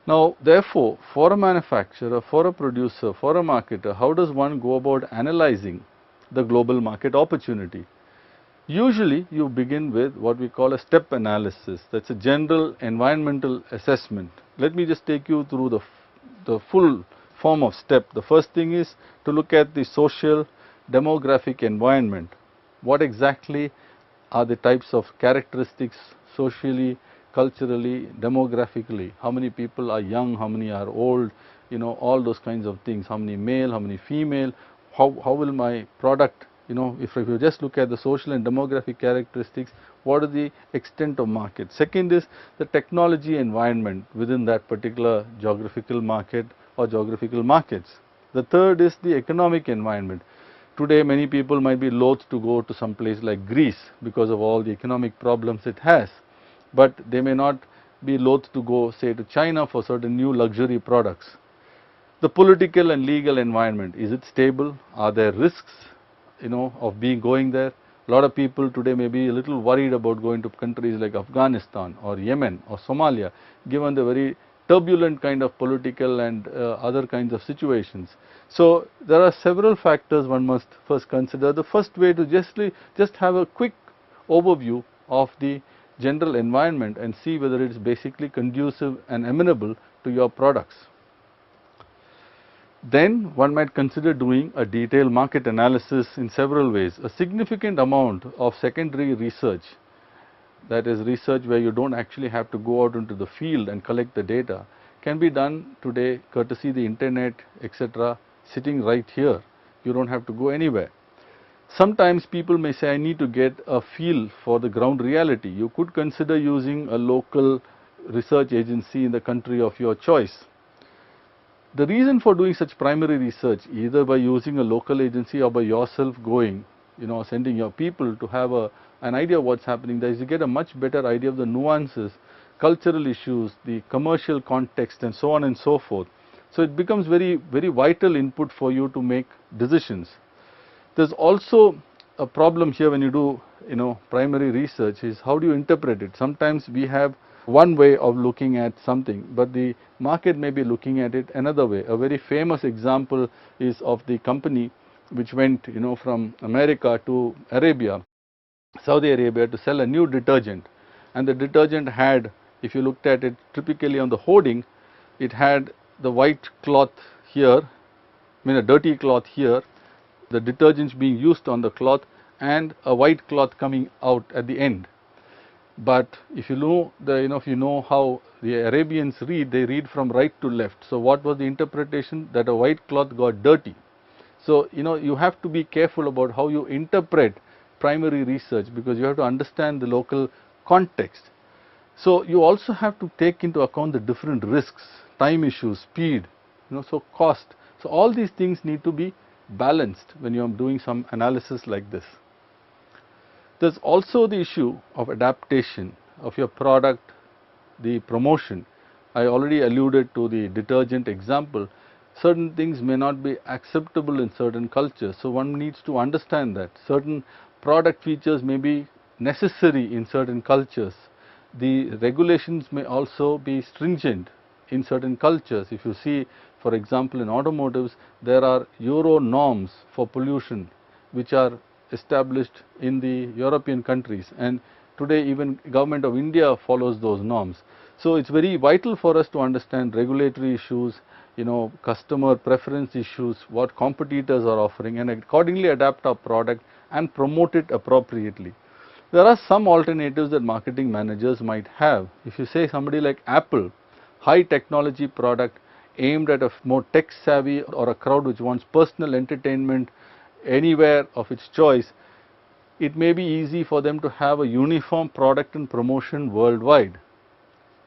Now, therefore, for a manufacturer, for a producer, for a marketer, how does one go about analyzing the global market opportunity? Usually, you begin with what we call a step analysis. That's a general environmental assessment. Let me just take you through the full form of step. The first thing is to look at the social, demographic environment. What exactly are the types of characteristics socially, culturally, demographically? How many people are young, how many are old, all those kinds of things. How many male, how many female, how will my product, if you just look at the social and demographic characteristics, what is the extent of market? Second is the technology environment within that particular geographical market or geographical markets. The third is the economic environment. Today, many people might be loath to go to some place like Greece because of all the economic problems it has, but they may not be loath to go, say, to China for certain new luxury products. The political and legal environment, is it stable? Are there risks, of going there? A lot of people today may be a little worried about going to countries like Afghanistan or Yemen or Somalia, given the very turbulent kind of political and other kinds of situations. So, there are several factors one must first consider. The first way to just have a quick overview of the general environment and see whether it is basically conducive and amenable to your products. Then one might consider doing a detailed market analysis in several ways. A significant amount of secondary research, that is research where you don't actually have to go out into the field and collect the data, can be done today courtesy the internet, etc., sitting right here. You don't have to go anywhere. Sometimes people may say, I need to get a feel for the ground reality. You could consider using a local research agency in the country of your choice. The reason for doing such primary research, either by using a local agency or by yourself going, sending your people to have an idea of what's happening there, is to get a much better idea of the nuances, cultural issues, the commercial context, and so on and so forth. So it becomes very, very vital input for you to make decisions. There's also a problem here when you do, primary research, is how do you interpret it? Sometimes we have one way of looking at something, but the market may be looking at it another way. A very famous example is of the company which went, from America to Arabia, Saudi Arabia, to sell a new detergent. And the detergent had, if you looked at it typically on the hoarding, it had the white cloth here, a dirty cloth here, the detergents being used on the cloth, and a white cloth coming out at the end. But if you know if you know how the Arabians read, they read from right to left. So what was the interpretation? That a white cloth got dirty. So you have to be careful about how you interpret primary research, because you have to understand the local context. So you also have to take into account the different risks, time issues, speed, so cost. So all these things need to be balanced when you are doing some analysis like this. There's also the issue of adaptation of your product, the promotion. I already alluded to the detergent example. Certain things may not be acceptable in certain cultures, so one needs to understand that. Certain product features may be necessary in certain cultures. The regulations may also be stringent in certain cultures. If you see, for example, in automotives, there are Euro norms for pollution which are established in the European countries, and today even government of India follows those norms. So it's very vital for us to understand regulatory issues, customer preference issues, what competitors are offering, and accordingly adapt our product and promote it appropriately. There are some alternatives that marketing managers might have. If you say somebody like Apple, high technology product aimed at a more tech savvy or a crowd which wants personal entertainment anywhere of its choice, it may be easy for them to have a uniform product and promotion worldwide.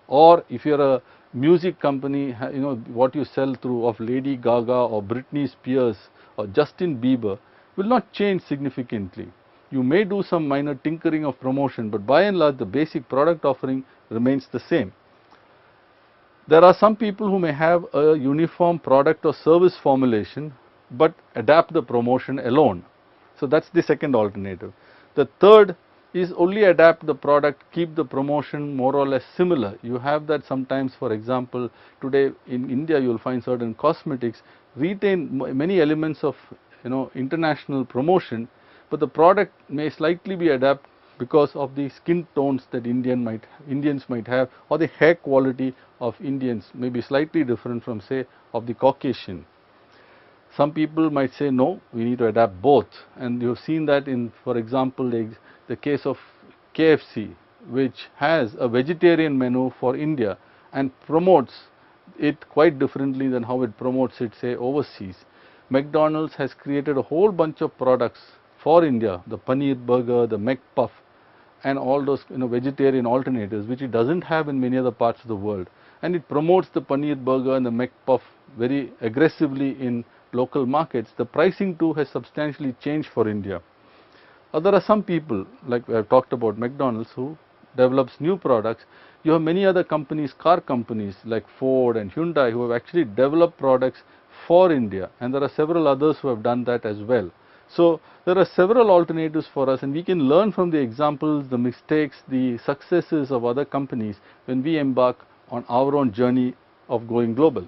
Or if you are a music company, what you sell through of Lady Gaga or Britney Spears or Justin Bieber will not change significantly. You may do some minor tinkering of promotion, but by and large the basic product offering remains the same. There are some people who may have a uniform product or service formulation but adapt the promotion alone. So that's the second alternative. The third is only adapt the product, keep the promotion more or less similar. You have that sometimes. For example, today in India you will find certain cosmetics retain many elements of international promotion, but the product may slightly be adapted because of the skin tones that Indians might have, or the hair quality of Indians may be slightly different from, say, of the Caucasian. Some people might say no, we need to adapt both, and you have seen that in, for example, the case of KFC, which has a vegetarian menu for India and promotes it quite differently than how it promotes it, say, overseas. McDonald's has created a whole bunch of products for India, the paneer burger, the McPuff, and all those vegetarian alternatives which it doesn't have in many other parts of the world, and it promotes the paneer burger and the McPuff very aggressively in local markets. The pricing too has substantially changed for India. There are some people, like I have talked about McDonald's, who develops new products. You have many other companies, car companies like Ford and Hyundai, who have actually developed products for India, and there are several others who have done that as well. So there are several alternatives for us, and we can learn from the examples, the mistakes, the successes of other companies when we embark on our own journey of going global.